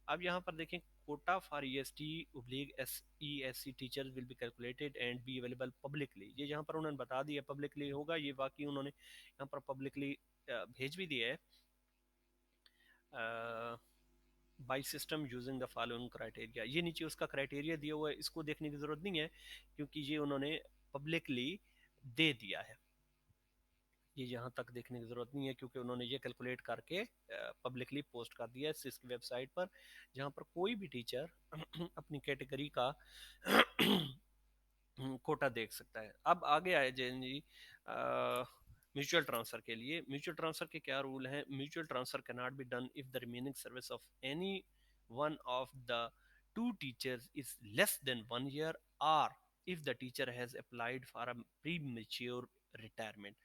अब यहाँ पर देखें, Kota for EST/SE/SC teachers will be calculated and be available publicly, ये यहाँ पर उन्होंने बता दिया पब्लिकली होगा, ये वाकई उन्होंने यहाँ पर पब्लिकली भेज भी दिया है। By system using the following criteria, ये नीचे उसका क्राइटेरिया दिया हुआ है, इसको देखने की ज़रूरत नहीं है क्योंकि ये उन्होंने पब्लिकली दे दिया है। ये यहाँ तक देखने की ज़रूरत नहीं है क्योंकि उन्होंने ये कैलकुलेट करके पब्लिकली पोस्ट कर दिया है सिस्क की वेबसाइट पर, जहाँ पर कोई भी टीचर अपनी कैटेगरी का कोटा देख सकता है। अब आगे आए जैन जी, म्यूचुअल ट्रांसफर के लिए। म्यूचुअल ट्रांसफर के क्या रूल हैं? Mutual transfer can not be done if the remaining service of any one of the two teachers is less than 1 year, और if the teacher has applied for a pre mature retirement.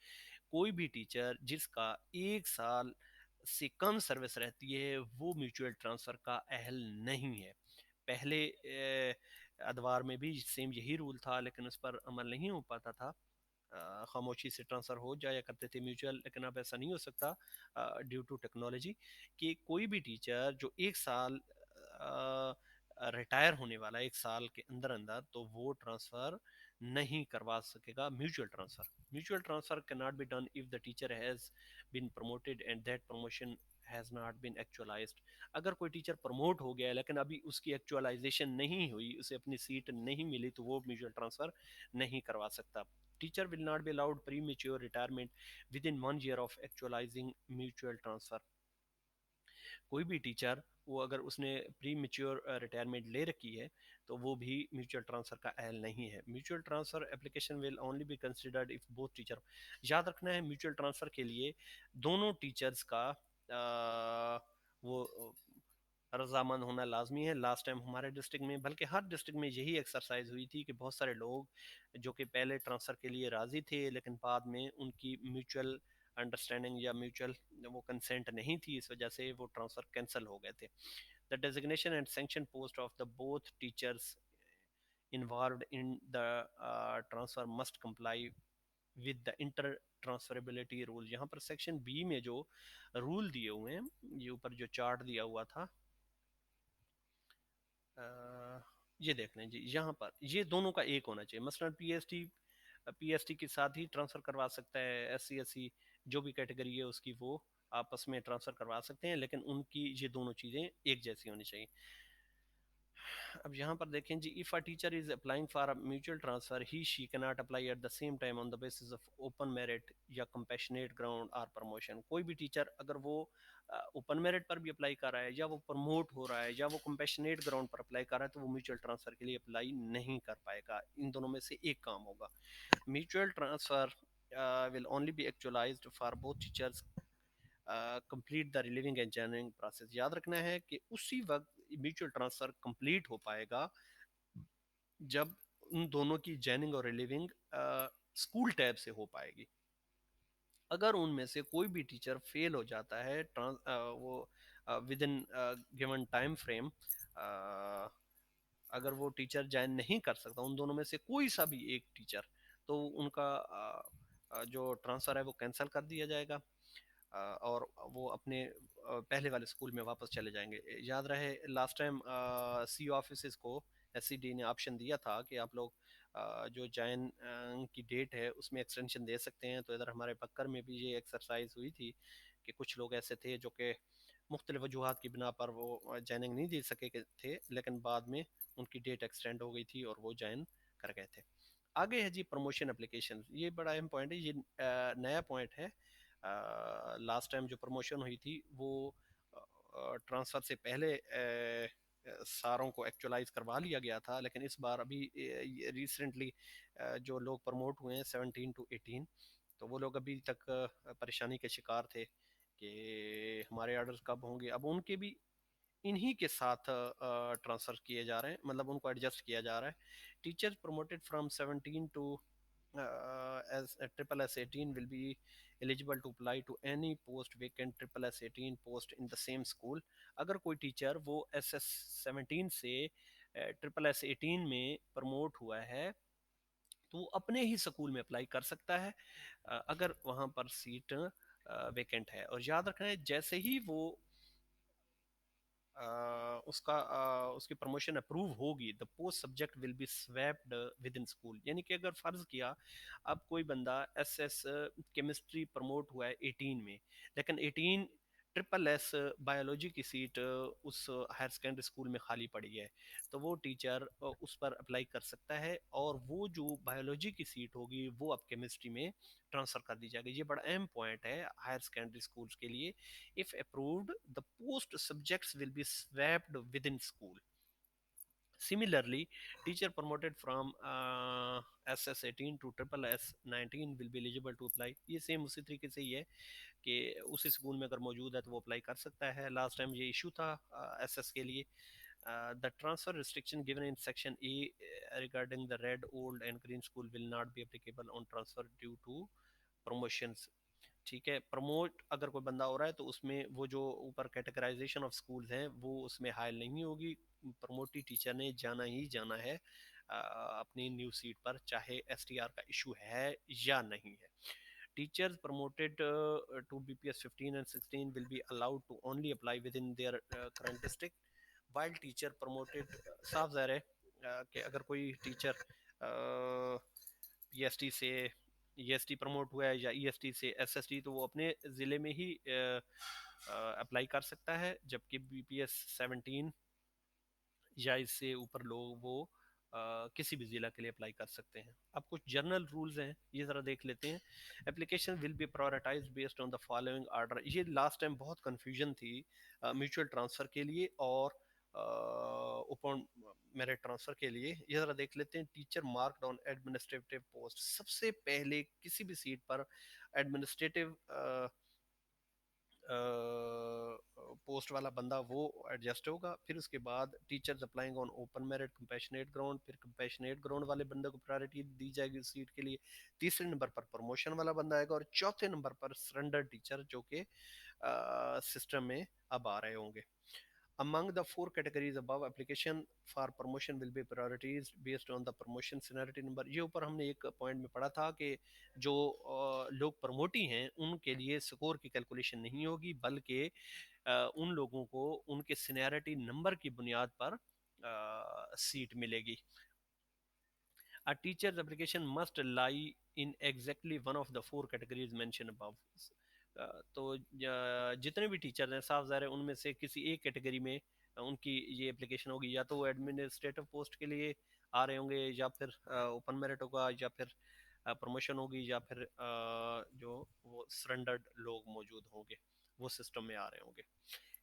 कोई भी teacher जिसका 1 साल से कम service रहती है वो mutual transfer का अहल नहीं है। पहले अदवार में भी सेम यही रूल था, लेकिन उस पर अमल नहीं हो पाता था, खामोशी से ट्रांसफ़र हो जाया करते थे म्यूचुअल। लेकिन अब ऐसा नहीं हो सकता ड्यू टू टेक्नोलॉजी, कि कोई भी टीचर जो 1 साल रिटायर होने वाला है 1 साल के अंदर अंदर, तो वो ट्रांसफ़र नहीं करवा सकेगा mutual transfer. Mutual transfer can not be done if the teacher has been promoted and that promotion has not been actualised. अगर कोई टीचर प्रमोट हो गया लेकिन अभी उसकी एक्चुअलाइजेशन नहीं हुई, उसे अपनी सीट नहीं मिली, तो वो म्यूचुअल ट्रांसफ़र नहीं करवा सकता। Teacher will not be allowed premature retirement within 1 year of actualizing mutual transfer. कोई भी टीचर वो अगर उसने प्री मेच्योर रिटायरमेंट ले रखी है तो वो भी म्यूचुअल ट्रांसफर का अहल नहीं है। Mutual transfer application will only be considered if both teacher, याद रखना है म्यूचुअल ट्रांसफर के लिए दोनों टीचर्स का वो रजामंद होना लाजमी है। लास्ट टाइम हमारे डिस्ट्रिक्ट में, बल्कि हर डिस्ट्रिक्ट में यही एक्सरसाइज हुई थी कि बहुत सारे लोग जो कि पहले ट्रांसफ़र के लिए राज़ी थे लेकिन बाद में उनकी म्यूचुअल अंडरस्टैंडिंग या म्यूचुअल वो कंसेंट नहीं थी, इस वजह से वो ट्रांसफ़र कैंसिल हो गए थे। The designation and sanction post of the both teachers involved in the transfer must comply with the inter transferability rule. यहाँ पर सेक्शन बी में जो रूल दिए हुए हैं, ये ऊपर जो चार्ट दिया हुआ था, ये देख लें जी, यहाँ पर ये दोनों का एक होना चाहिए। मसलन पीएसटी के साथ ही ट्रांसफ़र करवा सकता है, SC SC जो भी कैटेगरी है उसकी वो आपस में ट्रांसफ़र करवा सकते हैं, लेकिन उनकी ये दोनों चीज़ें एक जैसी होनी चाहिए। अब यहाँ पर देखें जी, if a teacher is applying for a mutual transfer he she can not apply at the same time on the basis of open merit या कंपैशनेट ग्राउंड और प्रमोशन। कोई भी टीचर अगर वो ओपन मेरिट पर भी अप्लाई कर रहा है, या वो प्रमोट हो रहा है, या वो कंपैशनेट ग्राउंड पर अप्लाई कर रहा है, तो वो म्यूचुअल ट्रांसफर के लिए अप्लाई नहीं कर पाएगा। इन दोनों में से एक काम होगा। Mutual transfer will only be actualised for both teachers complete the relieving and joining process. याद रखना है कि उसी वक्त म्यूचुअल ट्रांसफर कंप्लीट हो पाएगा जब उन दोनों की जर्निंग और रिलीविंग स्कूल टैब से हो पाएगी। अगर उनमें से कोई भी टीचर फेल हो जाता है वो with in given time frame, अगर वो टीचर ज्वाइन नहीं कर सकता, उन दोनों में से कोई सा भी एक टीचर, तो उनका जो ट्रांसफ़र है वो कैंसिल कर दिया जाएगा और वो अपने पहले वाले स्कूल में वापस चले जाएंगे। याद रहे लास्ट टाइम सी ऑफिस को SCD ने ऑप्शन दिया था कि आप लोग जो जॉइन की डेट है उसमें एक्सटेंशन दे सकते हैं। तो इधर हमारे बक्कर में भी ये एक्सरसाइज हुई थी कि कुछ लोग ऐसे थे जो कि मुख्तलिफ वजूहत की बिना पर वो जॉइनिंग नहीं दे सके थे, लेकिन बाद में उनकी डेट एक्सटेंड हो गई थी और वो ज्वाइन कर गए थे। आगे है जी प्रमोशन एप्लीकेशन, ये बड़ा अहम पॉइंट है, ये नया पॉइंट है। लास्ट टाइम जो प्रमोशन हुई थी वो ट्रांसफ़र से पहले सारों को एक्चुअलाइज करवा लिया गया था, लेकिन इस बार अभी रिसेंटली जो लोग प्रमोट हुए हैं 17 to 18, तो वो लोग अभी तक परेशानी के शिकार थे कि हमारे ऑर्डर्स कब होंगे। अब उनके भी इन्हीं के साथ ट्रांसफ़र किए जा रहे हैं, मतलब उनको एडजस्ट किया जा रहा है। Teachers promoted from 17 to as a triple S 18 will be eligible to apply to any post vacant triple S 18 post in the same school। अगर कोई टीचर वो एस एस 17 से ट्रिपल एस 18 में प्रमोट हुआ है तो वो अपने ही स्कूल में अप्लाई कर सकता है, अगर वहाँ पर सीट वेकेंट है। और याद रखना है जैसे ही वो उसकी प्रमोशन अप्रूव होगी, the post subject will be swapped with in school. यानी कि अगर फर्ज किया अब कोई बंदा एस एस केमिस्ट्री प्रमोट हुआ है 18 में, लेकिन 18 ट्रिपल एस बायोलॉजी की सीट उस हायर सेकेंडरी स्कूल में खाली पड़ी है, तो वो टीचर उस पर अप्लाई कर सकता है और वो जो बायोलॉजी की सीट होगी वो अब केमिस्ट्री में ट्रांसफ़र कर दी जाएगी। ये बड़ा अहम पॉइंट है हायर सेकेंडरी स्कूल्स के लिए। If approved, the post subjects will be swapped within school. Similarly, teacher promoted from SS 18 to triple S 19 will be eligible to apply। ये सेम उसी तरीके से ही है कि उसी स्कूल में अगर मौजूद है तो वो अप्लाई कर सकता है। लास्ट टाइम ये इशू था एसएस के लिए। The transfer restriction given in section A regarding the red, old and green school will not be applicable on transfer due to promotions। ठीक है, प्रमोट अगर कोई बंदा हो रहा है तो उसमें वो जो ऊपर कैटेगराइजेशन ऑफ स्कूल्स हैं वो उसमें हायल नहीं होगी। प्रमोटी टीचर ने जाना ही जाना है अपनी न्यू सीट पर, चाहे एसटीआर का इशू है या नहीं है। Teachers promoted to BPS 15 and 16 will be allowed to only apply within their current district. While teacher promoted, साफ ज़ाहिर है कि अगर कोई टीचर पीएसटी से ईएसटी प्रमोट हुआ है या ईएसटी से एसएसटी, तो वो अपने ज़िले में ही अप्लाई कर सकता है, जबकि बीपीएस 17 या इससे ऊपर लोग वो किसी भी ज़िला के लिए अप्लाई कर सकते हैं। अब कुछ जनरल रूल्स हैं, ये ज़रा देख लेते हैं। Application will be prioritise based on the following order. ये लास्ट टाइम बहुत कन्फ्यूजन थी म्यूचुअल ट्रांसफ़र के लिए और ओपन मेरिट ट्रांसफ़र के लिए। ये ज़रा देख लेते हैं। Teacher marked on administrative post, सबसे पहले किसी भी सीट पर एडमिनिस्ट्रेटिव पोस्ट वाला बंदा वो एडजस्ट होगा। फिर उसके बाद teachers applying on open merit compassionate ground, फिर कंपैशनेट ग्राउंड वाले बंदे को प्रायोरिटी दी जाएगी उस सीट के लिए। तीसरे नंबर पर प्रमोशन वाला बंदा आएगा और चौथे नंबर पर सरेंडर टीचर जो कि सिस्टम में अब आ रहे होंगे। Among the four categories above, application for promotion will be prioritized based on the promotion seniority number। ये ऊपर हमने एक पॉइंट में पढ़ा था कि जो लोग प्रमोटी हैं उनके लिए स्कोर की कैलकुलेशन नहीं होगी, बल्कि उन लोगों को उनके सीनियरिटी नंबर की बुनियाद पर सीट मिलेगी। A teacher's application must lie in exactly one of the four categories mentioned above। तो जितने भी टीचर हैं साफ ज़ाहिर है उनमें से किसी एक कैटेगरी में उनकी ये एप्लीकेशन होगी, या तो वो एडमिनिस्ट्रेटिव पोस्ट के लिए आ रहे होंगे, या फिर ओपन मेरिट होगा, या फिर प्रमोशन होगी, या फिर जो वो सरेंडर्ड लोग मौजूद होंगे वो सिस्टम में आ रहे होंगे।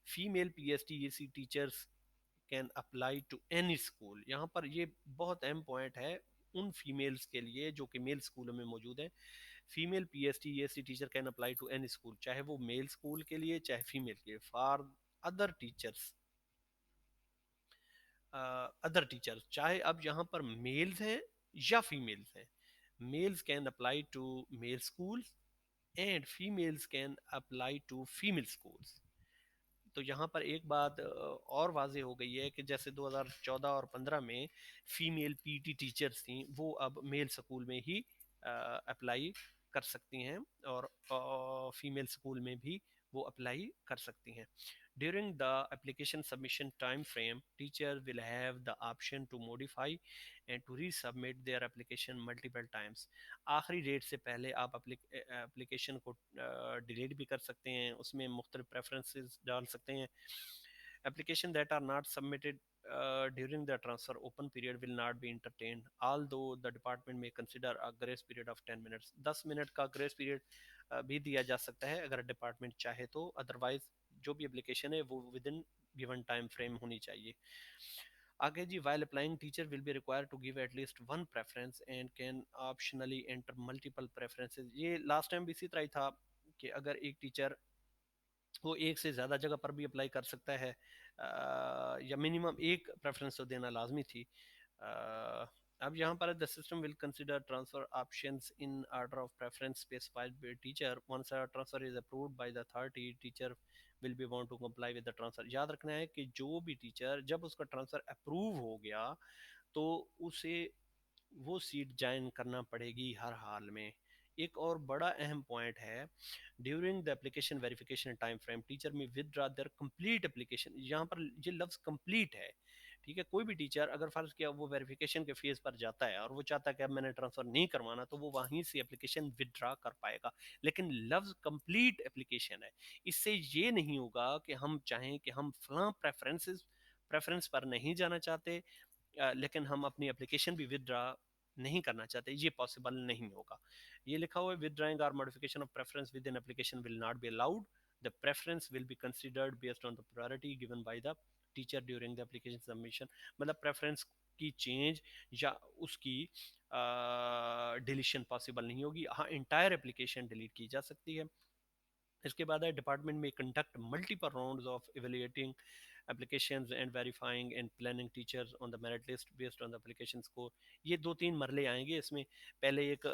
Female PST teachers can apply to any school. यहाँ पर ये बहुत अहम पॉइंट है उन फीमेल्स के लिए जो कि मेल स्कूलों में मौजूद हैं। Female PST ST teacher can apply to any school, चाहे वो मेल स्कूल के लिए चाहे फीमेल के लिए। फॉर अदर टीचर्स, चाहे अब यहाँ पर मेल्स हैं या फीमेल्स हैं, males can apply to male schools and females can apply to female schools. तो यहाँ पर एक बात और वाज़ेह हो गई है कि जैसे 2014 और 15 में फीमेल पीटी टीचर्स थी, वो अब मेल स्कूल में ही अप्लाई कर सकती हैं और फीमेल स्कूल में भी वो अप्लाई कर सकती हैं। During the application submission time frame, teacher will have the option to modify and to resubmit their application multiple times. आखिरी डेट से पहले आप एप्लीकेशन को डिलीट भी कर सकते हैं, उसमें मुख्तलिफ प्रेफरेंसेस डाल सकते हैं। Application that are not submitted during the transfer open period will not be entertained, although the department may consider a grace period of 10 minutes। 10 minute का ग्रेस पीरियड भी दिया जा सकता है अगर डिपार्टमेंट चाहे तो, अदरवाइज जो भी एप्लीकेशन है वो with in given time frame होनी चाहिए। आगे जी, while applying teacher will be required to give at least one preference and can optionally enter multiple preferences। ये लास्ट टाइम भी इसी तरह ही था कि अगर एक टीचर वो एक से ज़्यादा जगह पर भी अप्लाई कर सकता है, या मिनिमम एक प्रेफरेंस तो देना लाजमी थी। अब यहाँ पर the system will consider transfer options in order of preference specified by teacher. Once a transfer is approved by the authority, teacher will be want to comply with the transfer. याद रखना है कि जो भी टीचर, जब उसका transfer approve हो गया तो उसे वो सीट ज्वाइन करना पड़ेगी हर हाल में। एक और बड़ा अहम पॉइंट है, during the application verification time frame teacher में विदड्रॉ देयर कंप्लीट एप्लीकेशन। यहाँ पर ये लफ्ज़ कंप्लीट है, ठीक है। कोई भी टीचर अगर फ़र्ज़ किया वो वेरिफिकेशन के फेज़ पर जाता है और वो चाहता है कि अब मैंने ट्रांसफ़र नहीं करवाना, तो वो वहीं से एप्लीकेशन विदड्रॉ कर पाएगा। लेकिन लफ्ज़ कंप्लीट एप्लीकेशन है। इससे ये नहीं होगा कि हम चाहें कि हम फलां प्रेफरेंस पर नहीं जाना चाहते, लेकिन हम अपनी एप्लीकेशन भी विदड्रा नहीं करना चाहते, ये पॉसिबल नहीं होगा। ये लिखा हुआ है, विदड्राइंग और modification of preference with in application will not be allowed. The preference will be considered based on the priority given by the teacher during the application submission. मतलब प्रेफरेंस की चेंज या उसकी डिलीशन पॉसिबल नहीं होगी। हाँ, entire application delete की जा सकती है। इसके बाद है, डिपार्टमेंट में conduct multiple rounds of evaluating applications and verifying and planning teachers on the merit list based on the application score। ये दो तीन मरले आएंगे इसमें। पहले एक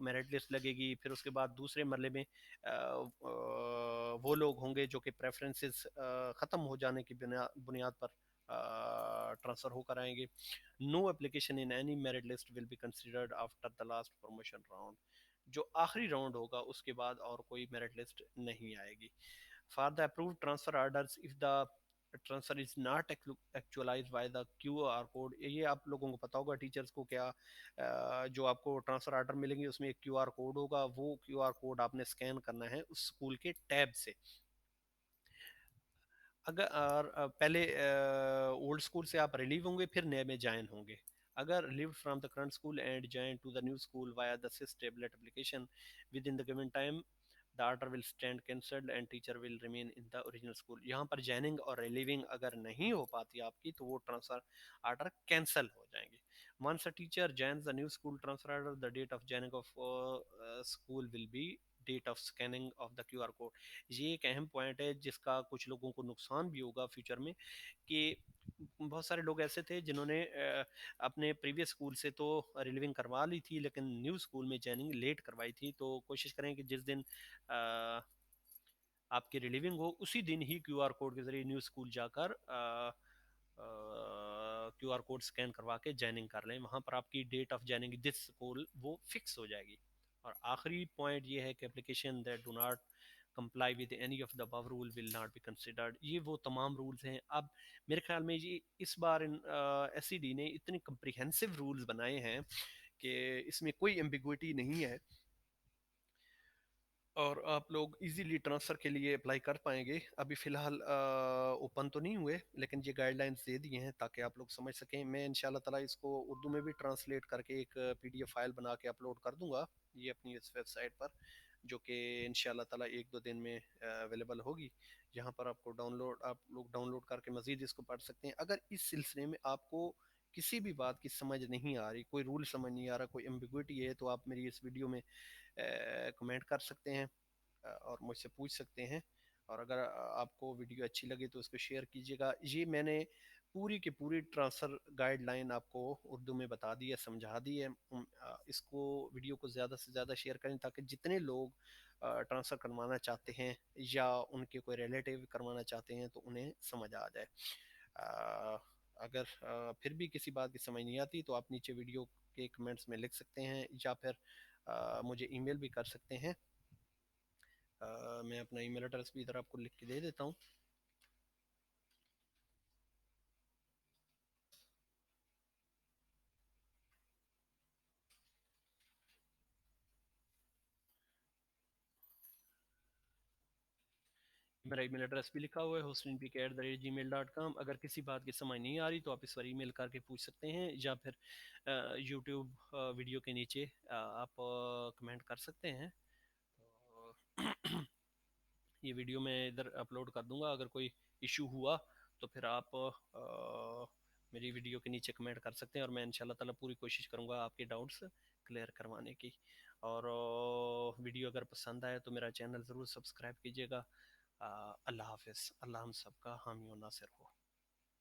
मेरिट लिस्ट लगेगी, फिर उसके बाद दूसरे मरले में वो लोग होंगे जो कि प्रेफरेंसेस ख़त्म हो जाने की बुनियाद पर ट्रांसफ़र होकर आएंगे। No application in any merit list will be considered after the last promotion round. जो आखिरी राउंड होगा उसके बाद और कोई मेरिट लिस्ट नहीं आएगी। For the approved transfer orders, if the transfer is not actualise by the QR code. ये आप लोगों को पता होगा टीचर्स को, क्या जो आपको ट्रांसफर ऑर्डर मिलेंगे उसमें एक QR कोड होगा। वो QR कोड आपने स्कैन करना है उस स्कूल के टैब से। अगर पहले ओल्ड स्कूल से आप रिलीव होंगे, फिर नए में ज्वाइन होंगे। अगर relieve from the current school and join to the new school via the sis tablet application within the given time, the order will stand cancelled and teacher will remain in the original school. यहाँ पर joining और relieving अगर नहीं हो पाती आपकी, तो वो ट्रांसफर ऑर्डर कैंसिल हो जाएंगे। Once a teacher joins the new school, transfer order, the date of joining of school will be date of scanning of the QR code. ये एक अहम पॉइंट है जिसका कुछ लोगों को नुकसान भी होगा फ्यूचर में, कि बहुत सारे लोग ऐसे थे जिन्होंने अपने प्रीवियस स्कूल से तो रिलीविंग करवा ली थी, लेकिन न्यू स्कूल में जॉइनिंग लेट करवाई थी। तो कोशिश करें कि जिस दिन आपकी रिलीविंग हो, उसी दिन ही QR कोड के ज़रिए न्यू स्कूल जाकर QR कोड स्कैन करवा के जॉइनिंग कर लें। वहाँ पर आपकी date of joining this school वो फिक्स हो जाएगी। और आखिरी पॉइंट ये है कि application that do not comply with any of the above rule will not be considered. ये वो तमाम रूल्स हैं। अब मेरे ख्याल में ये इस बार SED ने इतने कम्प्रिहेंसिव रूल्स बनाए हैं कि इसमें कोई एम्बिगुइटी नहीं है और आप लोग इजीली ट्रांसफ़र के लिए अप्लाई कर पाएंगे। अभी फ़िलहाल ओपन तो नहीं हुए, लेकिन ये गाइडलाइंस दे दिए हैं ताकि आप लोग समझ सकें। मैं इंशाल्लाह ताला इसको उर्दू में भी ट्रांसलेट करके एक PDF फाइल बना के अपलोड कर दूंगा ये अपनी इस वेबसाइट पर, जो कि इंशाल्लाह ताला एक दो दिन में अवेलेबल होगी। यहाँ पर आपको आप लोग डाउनलोड करके मज़ीद इसको पढ़ सकते हैं। अगर इस सिलसिले में आपको किसी भी बात की समझ नहीं आ रही, कोई रूल समझ नहीं आ रहा, कोई एम्बिग्विटी है, तो आप मेरी इस वीडियो में कमेंट कर सकते हैं और मुझसे पूछ सकते हैं। और अगर आपको वीडियो अच्छी लगे तो उसको शेयर कीजिएगा। ये मैंने पूरी की पूरी ट्रांसफ़र गाइडलाइन आपको उर्दू में बता दी है, समझा दी है। इसको वीडियो को ज़्यादा से ज़्यादा शेयर करें ताकि जितने लोग ट्रांसफ़र करवाना चाहते हैं या उनके कोई रिलेटिव करवाना चाहते हैं तो उन्हें समझ आ जाए। अगर फिर भी किसी बात की समझ नहीं आती तो आप नीचे वीडियो के कमेंट्स में लिख सकते हैं या फिर मुझे ईमेल भी कर सकते हैं। मैं अपना ईमेल एड्रेस भी इधर आपको लिख के दे देता हूँ। मेरा ईमेल एड्रेस भी लिखा हुआ है, hostinpk@gmail.com। अगर किसी बात की समझ नहीं आ रही तो आप इस पर ईमेल करके पूछ सकते हैं या फिर यूट्यूब वीडियो के नीचे आप कमेंट कर सकते हैं। तो ये वीडियो मैं इधर अपलोड कर दूंगा। अगर कोई इशू हुआ तो फिर आप मेरी वीडियो के नीचे कमेंट कर सकते हैं और मैं इंशाल्लाह ताला पूरी कोशिश करूंगा आपके डाउट्स क्लियर करवाने की। और वीडियो अगर पसंद आए तो मेरा चैनल ज़रूर सब्सक्राइब कीजिएगा। अल्लाह हाफिज़। अल्लाह हम सबका हामी और नासिर हो।